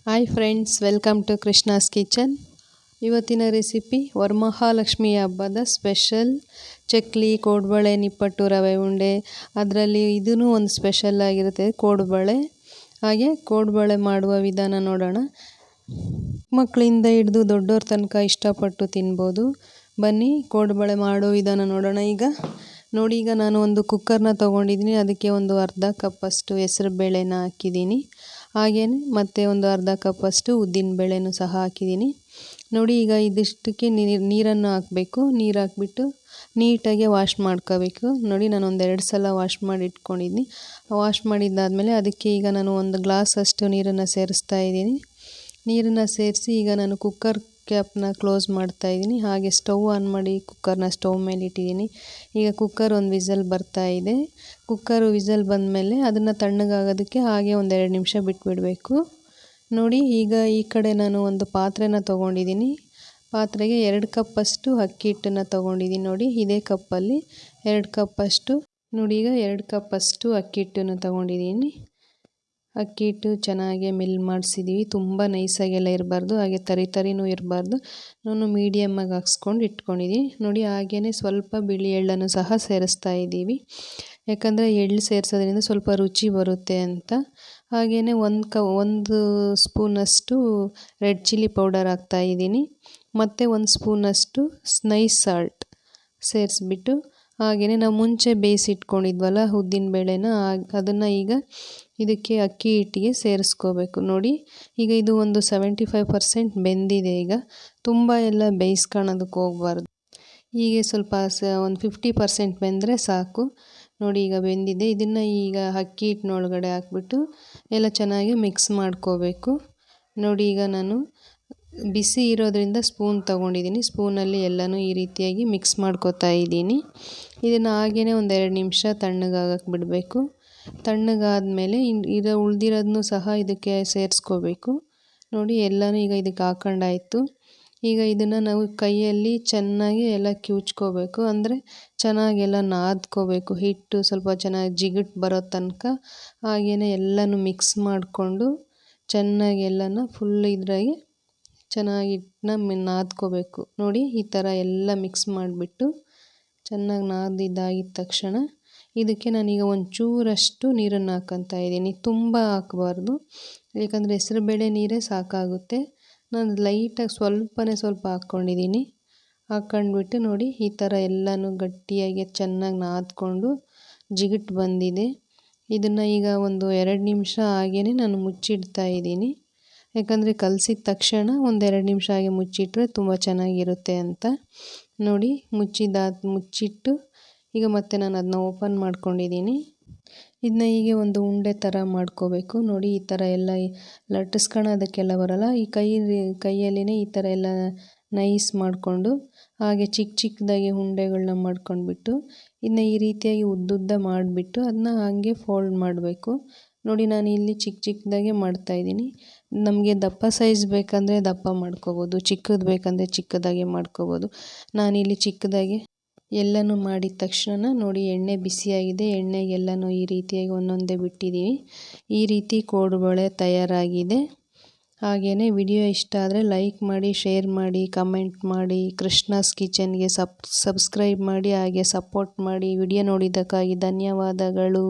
Hi friends, welcome to Krishna's kitchen. ಇವತ್ತಿನ recipe Varamahalakshmi ಹಬ್ಬದ special chakli, ಕೋಡುಬಳೆ, ನಿಪ್ಪಟ್ಟು, ರವೆ ಉಂಡೆ. ಅದರಲ್ಲಿ ಇದೂ ಒಂದು ಸ್ಪೆಷಲ್ ಆಗಿರುತ್ತೆ, ಕೋಡುಬಳೆ. ಹಾಗೆ ಕೋಡುಬಳೆ ಮಾಡುವ ವಿಧಾನ ನೋಡೋಣ. ಮಕ್ಕಳಿಂದ ಹಿಡಿದು ದೊಡ್ಡವ್ರ ತನಕ ಇಷ್ಟಪಟ್ಟು ತಿನ್ಬೋದು. ಬನ್ನಿ ಕೋಡುಬಳೆ ಮಾಡೋ ವಿಧಾನ ನೋಡೋಣ. ಈಗ ನಾನು ಒಂದು ಕುಕ್ಕರ್ನ ತೊಗೊಂಡಿದ್ದೀನಿ. ಅದಕ್ಕೆ ಒಂದು ಅರ್ಧ ಕಪ್ಪಷ್ಟು ಹೆಸರು ಬೇಳೆನ ಹಾಕಿದ್ದೀನಿ. ಹಾಗೆಯೇ ಮತ್ತೆ ಒಂದು ಅರ್ಧ ಕಪ್ಪಷ್ಟು ಉದ್ದಿನ ಬೇಳೆನೂ ಸಹ ಹಾಕಿದ್ದೀನಿ. ನೋಡಿ, ಈಗ ಇದಿಷ್ಟಕ್ಕೆ ನೀರನ್ನು ಹಾಕಬೇಕು. ನೀರು ಹಾಕ್ಬಿಟ್ಟು ನೀಟಾಗಿ ವಾಶ್ ಮಾಡ್ಕೋಬೇಕು. ನೋಡಿ, ನಾನು ಒಂದೆರಡು ಸಲ ವಾಶ್ ಮಾಡಿ ಇಟ್ಕೊಂಡಿದ್ದೀನಿ. ವಾಶ್ ಮಾಡಿದ್ದಾದಮೇಲೆ ಅದಕ್ಕೆ ಈಗ ನಾನು ಒಂದು ಗ್ಲಾಸಷ್ಟು ನೀರನ್ನು ಸೇರಿಸ್ತಾ ಇದ್ದೀನಿ. ನೀರನ್ನು ಸೇರಿಸಿ ಈಗ ನಾನು ಕುಕ್ಕರ್ ಕ್ಯಾಪ್ನ ಕ್ಲೋಸ್ ಮಾಡ್ತಾ ಇದ್ದೀನಿ. ಹಾಗೆ ಸ್ಟವ್ ಆನ್ ಮಾಡಿ ಕುಕ್ಕರ್ನ ಸ್ಟವ್ ಮೇಲೆ ಇಟ್ಟಿದ್ದೀನಿ. ಈಗ ಕುಕ್ಕರ್ ಒಂದು ವಿಸಲ್ ಬರ್ತಾ ಇದೆ. ಕುಕ್ಕರ್ ವಿಸಲ್ ಬಂದಮೇಲೆ ಅದನ್ನು ತಣ್ಣಗಾಗೋದಕ್ಕೆ ಹಾಗೆ ಒಂದೆರಡು ನಿಮಿಷ ಬಿಟ್ಬಿಡಬೇಕು. ನೋಡಿ, ಈಗ ಈ ಕಡೆ ನಾನು ಒಂದು ಪಾತ್ರೆನ ತೊಗೊಂಡಿದ್ದೀನಿ. ಪಾತ್ರೆಗೆ 2 ಕಪ್ಪಷ್ಟು ಅಕ್ಕಿ ಹಿಟ್ಟನ್ನು ತೊಗೊಂಡಿದ್ದೀನಿ. ನೋಡಿ, ಇದೇ ಕಪ್ಪಲ್ಲಿ 2 ಕಪ್ಪಷ್ಟು ಈಗ 2 ಕಪ್ಪಷ್ಟು ಅಕ್ಕಿ ಹಿಟ್ಟನ್ನು ತೊಗೊಂಡಿದ್ದೀನಿ. ಅಕ್ಕಿ ಹಿಟ್ಟು ಚೆನ್ನಾಗಿ ಮಿಲ್ ಮಾಡಿಸಿದ್ದೀವಿ. ತುಂಬ ನೈಸಾಗೆಲ್ಲ ಇರಬಾರ್ದು, ಹಾಗೆ ತರಿನೂ ಇರಬಾರ್ದು. ನಾನು ಮೀಡಿಯಮ್ಮಾಗಿ ಹಾಕ್ಸ್ಕೊಂಡು ಇಟ್ಕೊಂಡಿದ್ದೀನಿ. ನೋಡಿ, ಹಾಗೆಯೇ ಸ್ವಲ್ಪ ಬಿಳಿ ಎಳ್ಳನ್ನು ಸಹ ಸೇರಿಸ್ತಾ ಇದ್ದೀವಿ. ಯಾಕಂದರೆ ಎಳ್ಳು ಸೇರಿಸೋದ್ರಿಂದ ಸ್ವಲ್ಪ ರುಚಿ ಬರುತ್ತೆ ಅಂತ. ಹಾಗೆಯೇ ಒಂದು ಸ್ಪೂನಷ್ಟು ರೆಡ್ ಚಿಲ್ಲಿ ಪೌಡರ್ ಹಾಕ್ತಾಯಿದ್ದೀನಿ. ಮತ್ತು 1 ಸ್ಪೂನಷ್ಟು ನೈಸ್ ಸಾಲ್ಟ್ ಸೇರಿಸ್ಬಿಟ್ಟು, ಹಾಗೆಯೇ ನಾವು ಮುಂಚೆ ಬೇಯಿಸಿಟ್ಕೊಂಡಿದ್ವಲ್ಲ ಉದ್ದಿನ ಬೇಳೆನ, ಅದನ್ನು ಈಗ ಇದಕ್ಕೆ ಅಕ್ಕಿ ಹಿಟ್ಟಿಗೆ ಸೇರಿಸ್ಕೋಬೇಕು. ನೋಡಿ, ಈಗ ಇದು ಒಂದು 75% ಬೆಂದಿದೆ. ಈಗ ತುಂಬ ಎಲ್ಲ ಬೇಯಿಸ್ಕೊಳ್ಳೋದಕ್ಕೆ ಹೋಗಬಾರ್ದು. ಹೀಗೆ ಸ್ವಲ್ಪ ಒಂದು 50% ಬೆಂದರೆ ಸಾಕು. ನೋಡಿ, ಈಗ ಬೆಂದಿದೆ. ಇದನ್ನು ಈಗ ಅಕ್ಕಿ ಹಿಟ್ಟಿನೊಳಗಡೆ ಹಾಕ್ಬಿಟ್ಟು ಎಲ್ಲ ಚೆನ್ನಾಗಿ ಮಿಕ್ಸ್ ಮಾಡ್ಕೋಬೇಕು. ನೋಡಿ, ಈಗ ನಾನು ಬಿಸಿ ಇರೋದ್ರಿಂದ ಸ್ಪೂನ್ ತೊಗೊಂಡಿದ್ದೀನಿ. ಸ್ಪೂನಲ್ಲಿ ಎಲ್ಲನೂ ಈ ರೀತಿಯಾಗಿ ಮಿಕ್ಸ್ ಮಾಡ್ಕೋತಾ ಇದ್ದೀನಿ. ಇದನ್ನು ಹಾಗೆಯೇ ಒಂದೆರಡು ನಿಮಿಷ ತಣ್ಣಗಾಗಕ್ಕೆ ಬಿಡಬೇಕು. ತಣ್ಣಗಾದ್ಮೇಲೆ ಉಳಿದಿರೋದನ್ನು ಸಹ ಇದಕ್ಕೆ ಸೇರಿಸ್ಕೋಬೇಕು. ನೋಡಿ, ಎಲ್ಲನೂ ಈಗ ಇದಕ್ಕೆ ಹಾಕೊಂಡಾಯಿತು. ಈಗ ಇದನ್ನು ನಾವು ಕೈಯಲ್ಲಿ ಚೆನ್ನಾಗಿ ಎಲ್ಲ ಕಿವುಚ್ಕೋಬೇಕು. ಅಂದರೆ ಚೆನ್ನಾಗೆಲ್ಲ ನಾದ್ಕೋಬೇಕು. ಹಿಟ್ಟು ಸ್ವಲ್ಪ ಚೆನ್ನಾಗಿ ಜಿಗುಟು ಬರೋ ತನಕ ಹಾಗೆಯೇ ಎಲ್ಲನೂ ಮಿಕ್ಸ್ ಮಾಡಿಕೊಂಡು ಚೆನ್ನಾಗಿ ಎಲ್ಲನ ಫುಲ್ ಇದ್ರಾಗೆ ಚೆನ್ನಾಗಿ ಹಿಟ್ಟನ್ನ ನಾದ್ಕೋಬೇಕು. ನೋಡಿ, ಈ ಥರ ಎಲ್ಲ ಮಿಕ್ಸ್ ಮಾಡಿಬಿಟ್ಟು ಚೆನ್ನಾಗಿ ನಾದಿದ್ದಾಗಿದ್ದ ತಕ್ಷಣ ಇದಕ್ಕೆ ನಾನೀಗ ಒಂಚೂರಷ್ಟು ನೀರನ್ನು ಹಾಕ್ಕೊತಾ ಇದ್ದೀನಿ. ತುಂಬ ಹಾಕಬಾರ್ದು, ಯಾಕಂದರೆ ಹೆಸರುಬೇಳೆ ನೀರೇ ಸಾಕಾಗುತ್ತೆ. ನಾನು ಲೈಟಾಗಿ ಸ್ವಲ್ಪ ಹಾಕ್ಕೊಂಡಿದ್ದೀನಿ. ಹಾಕ್ಕೊಂಡ್ಬಿಟ್ಟು ನೋಡಿ, ಈ ಥರ ಎಲ್ಲನೂ ಗಟ್ಟಿಯಾಗಿ ಚೆನ್ನಾಗಿ ನಾದ್ಕೊಂಡು ಜಿಗುಟು ಬಂದಿದೆ. ಇದನ್ನು ಈಗ ಒಂದು 2 ನಿಮಿಷ ಹಾಗೆಯೇ ನಾನು ಮುಚ್ಚಿಡ್ತಾ ಇದ್ದೀನಿ. ಯಾಕಂದರೆ ಕಲಸಿದ ತಕ್ಷಣ ಒಂದು 2 ನಿಮಿಷ ಹಾಗೆ ಮುಚ್ಚಿಟ್ರೆ ತುಂಬ ಚೆನ್ನಾಗಿರುತ್ತೆ ಅಂತ. ನೋಡಿ, ಮುಚ್ಚಿಟ್ಟು ಈಗ ಮತ್ತೆ ನಾನು ಅದನ್ನ ಓಪನ್ ಮಾಡ್ಕೊಂಡಿದ್ದೀನಿ. ಇದನ್ನ ಹೀಗೆ ಒಂದು ಉಂಡೆ ಥರ ಮಾಡ್ಕೋಬೇಕು. ನೋಡಿ, ಈ ಥರ ಎಲ್ಲ ಲಟ್ಟಿಸ್ಕೊಳ್ಳೋದಕ್ಕೆಲ್ಲ ಬರೋಲ್ಲ. ಈ ಕೈಯಲ್ಲಿನೇ ಈ ಥರ ಎಲ್ಲ ನೈಸ್ ಮಾಡಿಕೊಂಡು ಹಾಗೆ ಚಿಕ್ಕದಾಗಿ ಉಂಡೆಗಳನ್ನ ಮಾಡ್ಕೊಂಡ್ಬಿಟ್ಟು ಇದನ್ನ ಈ ರೀತಿಯಾಗಿ ಉದ್ದುದ್ದ ಮಾಡಿಬಿಟ್ಟು ಅದನ್ನ ಹಾಗೆ ಫೋಲ್ಡ್ ಮಾಡಬೇಕು. ನೋಡಿ, ನಾನು ಇಲ್ಲಿ ಚಿಕ್ಕದಾಗೆ ಮಾಡ್ತಾಯಿದ್ದೀನಿ. ನಮಗೆ ದಪ್ಪ ಸೈಜ್ ಬೇಕಂದರೆ ದಪ್ಪ ಮಾಡ್ಕೋಬೋದು, ಚಿಕ್ಕದು ಬೇಕಂದರೆ ಚಿಕ್ಕದಾಗೆ ಮಾಡ್ಕೋಬೋದು. ನಾನಿಲ್ಲಿ ಚಿಕ್ಕದಾಗೆ ಎಲ್ಲನೂ ಮಾಡಿದ ತಕ್ಷಣ ನೋಡಿ, ಎಣ್ಣೆ ಬಿಸಿಯಾಗಿದೆ. ಎಣ್ಣೆಗೆ ಎಲ್ಲನೂ ಈ ರೀತಿಯಾಗಿ ಒಂದೊಂದೇ ಬಿಟ್ಟಿದ್ದೀವಿ. ಈ ರೀತಿ ಕೋಡುಬಳೆ ತಯಾರಾಗಿದೆ. ಹಾಗೆಯೇ ವಿಡಿಯೋ ಇಷ್ಟ ಆದರೆ ಲೈಕ್ ಮಾಡಿ, ಶೇರ್ ಮಾಡಿ, ಕಮೆಂಟ್ ಮಾಡಿ, ಕೃಷ್ಣಾಸ್ ಕಿಚನ್ಗೆ ಸಬ್ಸ್ಕ್ರೈಬ್ ಮಾಡಿ, ಹಾಗೆ ಸಪೋರ್ಟ್ ಮಾಡಿ. ವಿಡಿಯೋ ನೋಡಿದ್ದಕ್ಕಾಗಿ ಧನ್ಯವಾದಗಳು.